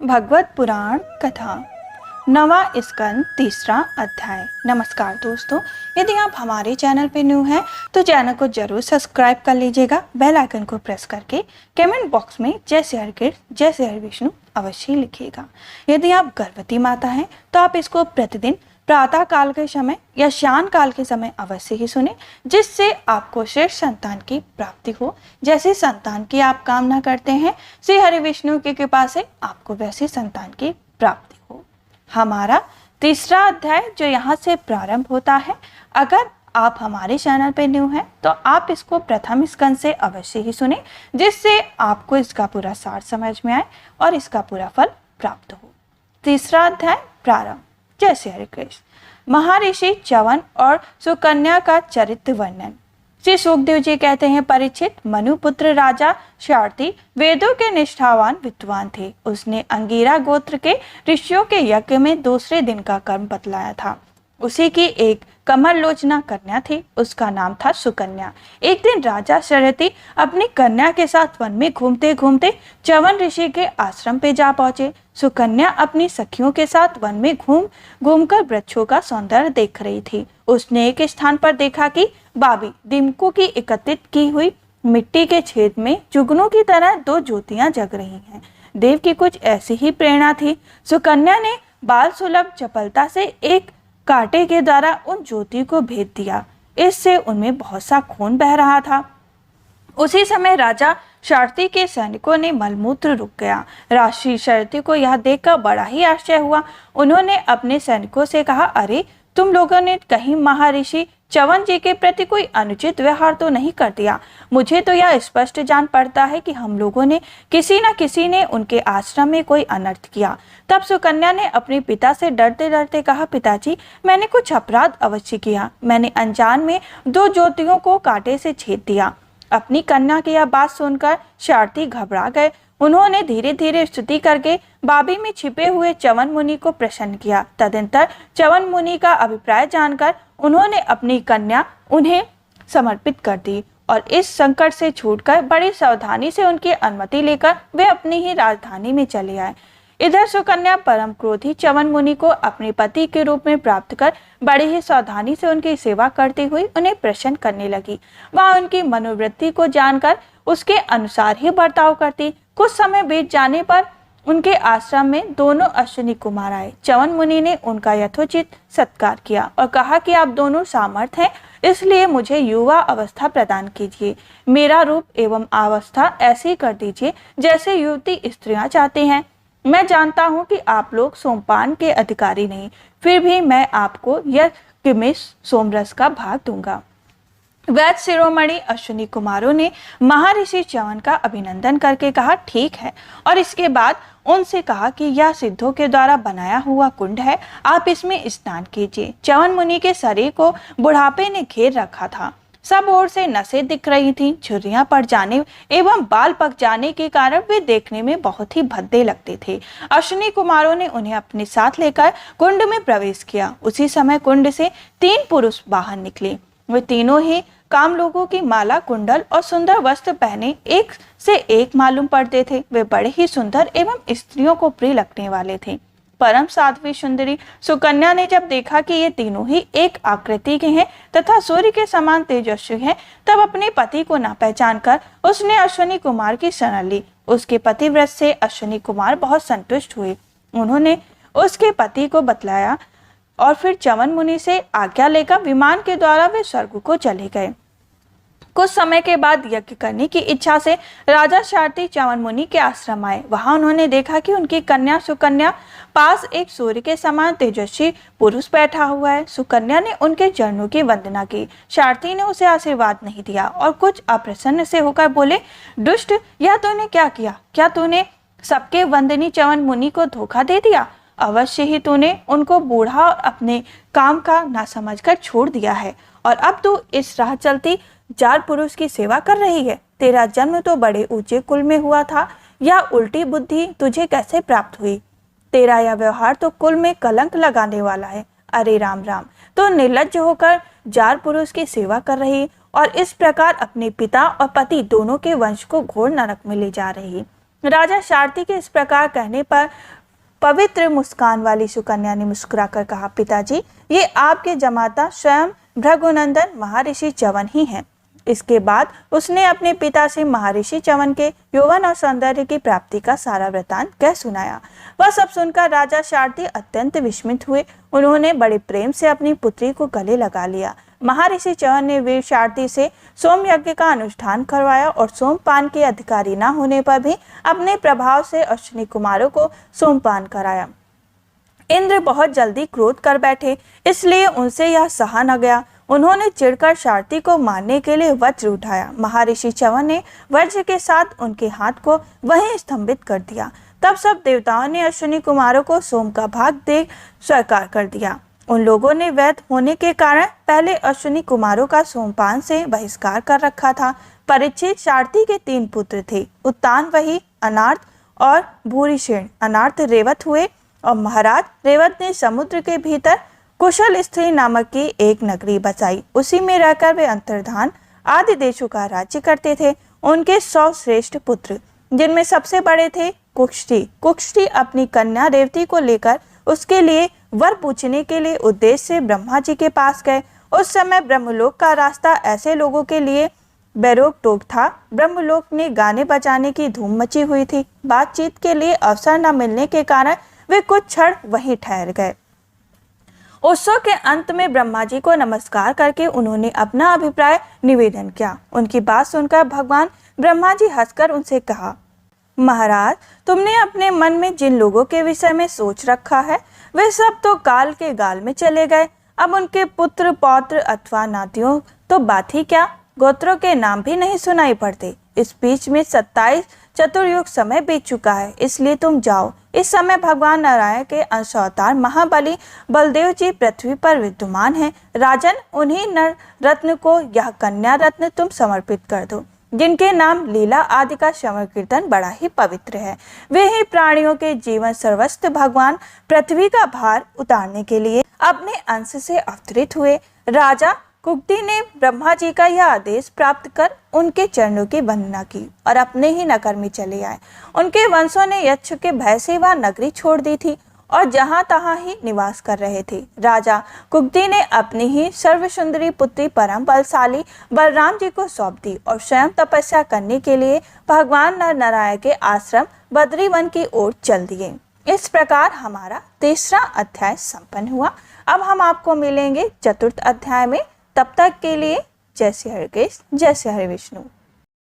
भगवत पुराण कथा नवा स्कंद तीसरा अध्याय। नमस्कार दोस्तों, यदि आप हमारे चैनल पे न्यू हैं तो चैनल को जरूर सब्सक्राइब कर लीजिएगा। बेल आइकन को प्रेस करके कमेंट बॉक्स में जय श्री हरिकृष्ण जय श्री हरिविष्णु अवश्य लिखिएगा। यदि आप गर्भवती माता हैं तो आप इसको प्रतिदिन प्रातः काल के समय या शाम काल के समय अवश्य ही सुने, जिससे आपको श्रेष्ठ संतान की प्राप्ति हो। जैसे संतान की आप कामना करते हैं, श्री हरि विष्णु की कृपा से आपको वैसी संतान की प्राप्ति हो। हमारा तीसरा अध्याय जो यहाँ से प्रारंभ होता है, अगर आप हमारे चैनल पे न्यू हैं तो आप इसको प्रथम स्कंद से अवश्य ही सुने, जिससे आपको इसका पूरा सार समझ में आए और इसका पूरा फल प्राप्त हो। तीसरा अध्याय प्रारंभ। जय श्री हरि कृष्ण। महर्षि च्यवन और सुकन्या का चरित्र वर्णन। श्री सुखदेव जी कहते हैं, परीक्षित मनुपुत्र राजा शार्ती वेदों के निष्ठावान विद्वान थे। उसने अंगिरा गोत्र के ऋषियों के यज्ञ में दूसरे दिन का कर्म बतलाया था। उसी की एक कमल लोचना कन्या थी, उसका नाम था सुकन्या। एक दिन राजा शार्ती अपनी कन्या के साथ वन में घूमते घूमते च्यवन ऋषि के आश्रम पे जा पहुंचे। सुकन्या अपनी सखियों के साथ वन में घूमकर वृक्षों का सौंदर्य देख रही थी। उसने एक स्थान पर देखा कि बाबी दीमकों की एकत्रित की हुई मिट्टी के छेद में जुगनों की तरह दो ज्योतियां जग रही हैं। देव की कुछ ऐसी ही प्रेरणा थी। सुकन्या ने बाल सुलभ चपलता से एक कांटे के द्वारा उन ज्योति को भेद दिया। इससे उनमें बहुत सा खून बह रहा था। उसी समय राजा शार्ती के सैनिकों ने मलमूत्र रुक गया। राशि शार्ती को यह देखकर बड़ा ही आश्चर्य हुआ। उन्होंने अपने सैनिकों से कहा, अरे तुम लोगों ने कहीं महर्षि च्यवन जी के प्रति कोई अनुचित व्यवहार तो नहीं कर दिया? मुझे तो यह स्पष्ट जान पड़ता है कि हम लोगों ने किसी न किसी ने उनके आश्रम में कोई अनर्थ किया। तब सुकन्या ने अपने पिता से डरते डरते कहा, पिताजी मैंने कुछ अपराध अवश्य किया। मैंने अनजान में दो ज्योतियों को कांटे से छेद दिया। अपनी कन्या की यह बात सुनकर शार्ती घबरा गए। उन्होंने धीरे धीरे स्तुति करके बाबी में छिपे हुए च्यवन मुनि को प्रसन्न किया। तदंतर च्यवन मुनि का अभिप्राय जानकर उन्होंने अपनी कन्या उन्हें समर्पित कर दी और इस संकट से छूटकर बड़ी सावधानी से उनकी अनुमति लेकर वे अपनी ही राजधानी में चले आए। इधर सुकन्या परम क्रोधी च्यवन मुनि को अपने पति के रूप में प्राप्त कर बड़ी ही सावधानी से उनकी सेवा करती हुई उन्हें प्रसन्न करने लगी। वह उनकी मनोवृत्ति को जानकर उसके अनुसार ही बर्ताव करती। कुछ समय बीत जाने पर उनके आश्रम में दोनों अश्विनी कुमार आए। च्यवन मुनि ने उनका यथोचित सत्कार किया और कहा कि आप दोनों सामर्थ हैं, इसलिए मुझे युवा अवस्था प्रदान कीजिए। मेरा रूप एवं अवस्था ऐसी कर दीजिए जैसे युवती स्त्रियां चाहती हैं। मैं जानता हूं कि आप लोग सोमपान के अधिकारी नहीं, फिर भी मैं आपको यज्ञ में सोमरस का भाग दूंगा। वैद्य शिरोमणि अश्विनी कुमारों ने महर्षि च्यवन का अभिनंदन करके कहा, ठीक है, और इसके बाद उनसे कहा कि यह सिद्धों के द्वारा बनाया हुआ कुंड है, आप इसमें स्नान कीजिए। च्यवन मुनि के शरीर को बुढ़ापे ने घेर रखा था। सब ओर से नसें दिख रही थीं। झुर्रियां पड़ जाने एवं बाल पक जाने के कारण वे देखने में बहुत ही भद्दे लगते थे। अश्विनी कुमारों ने उन्हें अपने साथ लेकर कुंड में प्रवेश किया। उसी समय कुंड से 3 पुरुष बाहर निकले। वे तीनों ही काम लोगों की माला, कुंडल और सुंदर वस्त्र पहने एक से एक मालूम पड़ते थे। वे बड़े ही सुंदर एवं स्त्रियों को प्रिय लगने वाले थे। परम साध्वी सुंदरी सुकन्या ने जब देखा कि ये तीनों ही एक आकृति के हैं तथा सूर्य के समान तेजस्वी हैं, तब अपने पति को न पहचान कर उसने अश्विनी कुमार की शरण ली। उसके पतिव्रत से अश्विनी कुमार बहुत संतुष्ट हुए। उन्होंने उसके पति को बतलाया और फिर च्यवन मुनि से आज्ञा लेकर विमान के द्वारा वे स्वर्ग को चले गए। कुछ समय के बाद यज्ञ करने की इच्छा से राजा शार्ती च्यवन मुनि के आश्रम आए। वहां उन्होंने देखा कि उनकी कन्या सुकन्या पास एक सूर्य के समान तेजस्वी पुरुष बैठा हुआ है। सुकन्या ने उनके चरणों की वंदना की। शार्ती ने उसे आशीर्वाद नहीं दिया और कुछ अप्रसन्न से होकर बोले, दुष्ट, यह तूने क्या किया? क्या तूने सबके वंदनीय च्यवन मुनि को धोखा दे दिया? अवश्य ही तूने उनको बूढ़ा और अपने काम का ना समझकर छोड़ दिया है और अब तू इस राह चलती 4 पुरुष की सेवा कर रही है। तेरा जन्म तो बड़े ऊंचे कुल में हुआ था, या उल्टी बुद्धि तुझे कैसे प्राप्त हुई? तेरा यह व्यवहार तो कुल में कलंक लगाने वाला है। अरे राम राम, तो निर्लज्ज होकर 4 पुरुष की सेवा कर रही और इस प्रकार अपने पिता और पति दोनों के वंश को घोर नरक में ले जा रही। राजा शार्ती के इस प्रकार कहने पर पवित्र मुस्कान वाली सुकन्या ने मुस्कुराकर कहा, पिताजी, ये आपके जमाता स्वयं भृगुनंदन महर्षि च्यवन ही हैं। इसके बाद उसने अपने पिता से महर्षि च्यवन के यौवन और सौंदर्य की प्राप्ति का सारा वृतांत कह सुनाया। वह सब सुनकर राजा शारदी अत्यंत विस्मित हुए। उन्होंने बड़े प्रेम से अपनी पुत्री को गले लगा लिया। महर्षि च्यवन ने वीर शारदी से सोम यज्ञ का अनुष्ठान करवाया और सोमपान के अधिकारी न होने पर भी अपने प्रभाव से अश्विनी कुमारों को सोमपान कराया। इंद्र बहुत जल्दी क्रोध कर बैठे, इसलिए उनसे यह सहा न गया। उन्होंने चिढ़कर शारदी को मारने के लिए वज्र उठाया। महर्षि च्यवन ने वज्र के साथ उनके हाथ को वहीं स्तंभित कर दिया। तब सब देवताओं ने अश्विनी कुमारों को सोम का भाग दे स्वीकार कर दिया। उन लोगों ने वैध होने के कारण पहले अश्विनी कुमारों का सोमपान से बहिष्कार कर रखा था। परीक्षित शारदी के 3 पुत्र थे, उत्तान वही, अनार्थ और भूरिशेन। अनार्थ रेवत हुए और महाराज रेवत ने समुद्र के भीतर कुशल स्त्री नामक की एक नगरी बसाई। उसी में रहकर वे अंतर्धान आदि देशों का राज्य करते थे। उनके 100 श्रेष्ठ पुत्र, जिनमें सबसे बड़े थे कुक्षी। कुक्षी अपनी कन्या रेवती को लेकर उसके लिए वर पूछने के लिए उद्देश्य से ब्रह्मा जी के पास गए। उस समय ब्रह्मलोक का रास्ता ऐसे लोगों के लिए बेरोक टोक था। ब्रह्मलोक में गाने बजाने की धूम मची हुई थी। बातचीत के लिए अवसर न मिलने के कारण वे कुछ क्षण वहीं ठहर गए। उत्सव के अंत में ब्रह्मा जी को नमस्कार करके उन्होंने अपना अभिप्राय निवेदन किया। उनकी बात सुनकर भगवान ब्रह्मा जी हंसकर उनसे कहा, महाराज, तुमने अपने मन में जिन लोगों के विषय में सोच रखा है वे सब तो काल के गाल में चले गए। अब उनके पुत्र पौत्र अथवा नातियों तो बात ही क्या, गोत्रों के नाम भी नहीं सुनाई पड़ते। इस बीच में 27 चतुर्युग समय बीत चुका है, इसलिए तुम जाओ। इस समय भगवान नारायण के अंश अवतार महाबली बलदेव जी पृथ्वी पर विद्यमान हैं। राजन, उन्हीं नर रत्न को यह कन्या रत्न तुम समर्पित कर दो, जिनके नाम लीला आदि का श्रवण कीर्तन बड़ा ही पवित्र है। वे ही प्राणियों के जीवन सर्वस्व भगवान पृथ्वी का भार उतारने के लिए अपने अंश से अवतरित हुए। राजा कुक्ति ने ब्रह्मा जी का यह आदेश प्राप्त कर उनके चरणों की वंदना की और अपने ही नगर में चले आए। उनके वंशों ने यक्ष के भय से वह नगरी छोड़ दी थी और जहां तहां ही निवास कर रहे थे। राजा कुक्ति ने अपनी ही सर्वसुंदरी पुत्री परम बलशाली बलराम जी को सौंप दी और स्वयं तपस्या करने के लिए भगवान नर नारायण के आश्रम बद्रीवन की ओर चल दिए। इस प्रकार हमारा 3रा अध्याय संपन्न हुआ। अब हम आपको मिलेंगे 4th अध्याय में। तब तक के लिए जय श्री हरि कृष्ण, जय श्री हरि विष्णु।